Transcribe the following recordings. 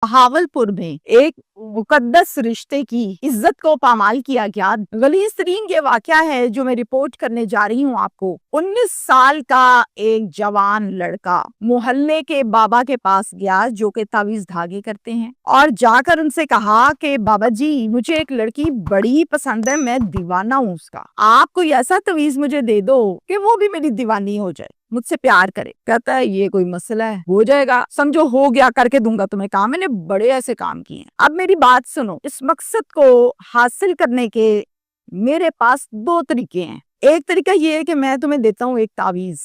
बहावलपुर में एक मुकद्दस रिश्ते की इज्जत को पामाल किया गया गलीज तरीन ये वाकया है जो मैं रिपोर्ट करने जा रही हूँ आपको। 19 साल का एक जवान लड़का मोहल्ले के बाबा के पास गया जो कि तावीज धागे करते हैं और जाकर उनसे कहा कि बाबा जी मुझे एक लड़की बड़ी पसंद है, मैं दीवाना हूँ उसका, आप कोई ऐसा तवीज मुझे दे दो कि वो भी मेरी दीवानी हो जाए, मुझसे प्यार करे। कहता है ये कोई मसला है, हो जाएगा, समझो हो गया, करके दूंगा तुम्हें काम, मैंने बड़े ऐसे काम किए हैं। अब मेरी बात सुनो, इस मकसद को हासिल करने के मेरे पास 2 तरीके हैं। एक तरीका ये है कि मैं तुम्हें देता हूँ एक तावीज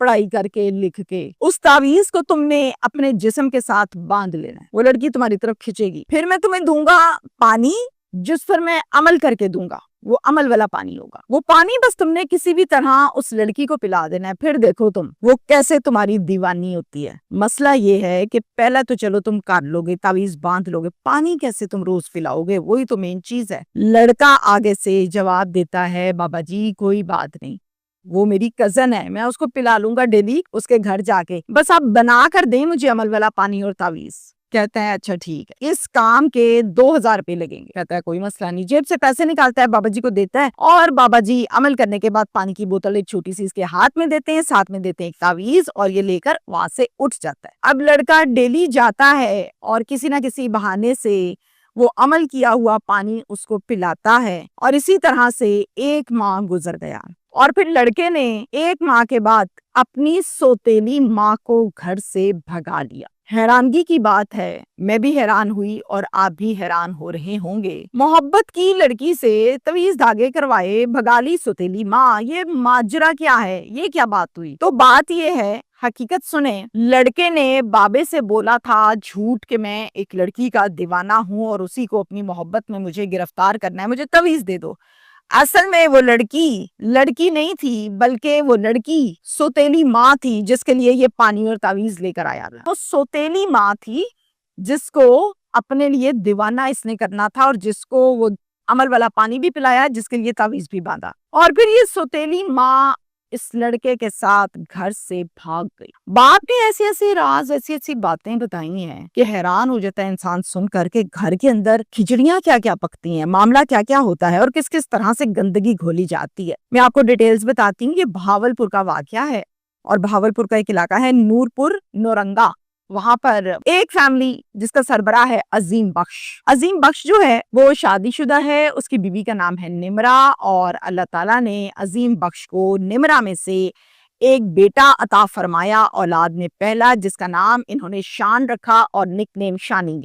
पढ़ाई करके लिख के, उस तावीज को तुमने अपने जिस्म के साथ बांध लेना है, वो लड़की तुम्हारी तरफ खिंचेगी। फिर मैं तुम्हें दूंगा पानी जिस पर मैं अमल करके दूंगा, वो अमल वाला पानी होगा। वो पानी बस तुमने किसी भी तरह उस लड़की को पिला देना है, फिर देखो तुम वो कैसे तुम्हारी दीवानी होती है। मसला ये है कि पहला तो चलो तुम कर लोगे, तावीज बांध लोगे, पानी कैसे तुम रोज पिलाओगे, वही तो मेन चीज है। लड़का आगे से जवाब देता है बाबा जी कोई बात नहीं, वो मेरी कजन है, मैं उसको पिला लूंगा डेली उसके घर जाके, बस आप बना कर दें मुझे अमल वाला पानी और तावीज। कहता है अच्छा ठीक है, इस काम के 2000 रुपए लगेंगे। कहता है कोई मसला नहीं। जेब से पैसे निकालता है, बाबा जी को देता है और बाबा जी अमल करने के बाद पानी की बोतल एक छोटी सी इसके हाथ में देते हैं, साथ में देते हैं एक तावीज और ये लेकर वहां से उठ जाता है। अब लड़का डेली जाता है और किसी ना किसी बहाने से वो अमल किया हुआ पानी उसको पिलाता है और इसी तरह से 1 माह गुजर गया और फिर लड़के ने 1 माह के बाद अपनी सौतेली माँ को घर से भगा लिया। हैरानगी की बात है, मैं भी हैरान हुई और आप भी हैरान हो रहे होंगे। मोहब्बत की लड़की से तवीज धागे करवाए, भगा ली सौतेली माँ, ये माजरा क्या है, ये क्या बात हुई? तो बात ये है, हकीकत सुने, लड़के ने बाबे से बोला था झूठ के मैं एक लड़की का दीवाना हूँ और उसी को अपनी मोहब्बत में मुझे गिरफ्तार करना है, मुझे तवीज दे दो। असल में वो लड़की नहीं थी, बल्कि वो लड़की सौतेली माँ थी जिसके लिए ये पानी और तावीज लेकर आया था। वो सौतेली माँ थी जिसको अपने लिए दीवाना इसने करना था और जिसको वो अमल वाला पानी भी पिलाया, जिसके लिए तावीज भी बांधा। और फिर ये सौतेली माँ इस लड़के के साथ घर से भाग गई। बाप ने ऐसी ऐसी राज, ऐसी ऐसी बातें बताई हैं कि हैरान हो जाता है इंसान सुन करके, घर के अंदर खिचड़ियां क्या क्या पकती हैं, मामला क्या क्या होता है और किस किस तरह से गंदगी घोली जाती है। मैं आपको डिटेल्स बताती हूँ। ये बहावलपुर का वाकया है और बहावलपुर का एक इलाका है नूरपुर नौरंगा। वहां पर एक फैमिली जिसका सरबराह है अजीम बख्श जो है वो शादीशुदा है, उसकी बीवी का नाम है निमरा और अल्लाह ताला ने अजीम बख्श को निमरा में से एक बेटा अता फरमाया, औलाद में पहला, जिसका नाम इन्होंने शान रखा और निकनेम शानी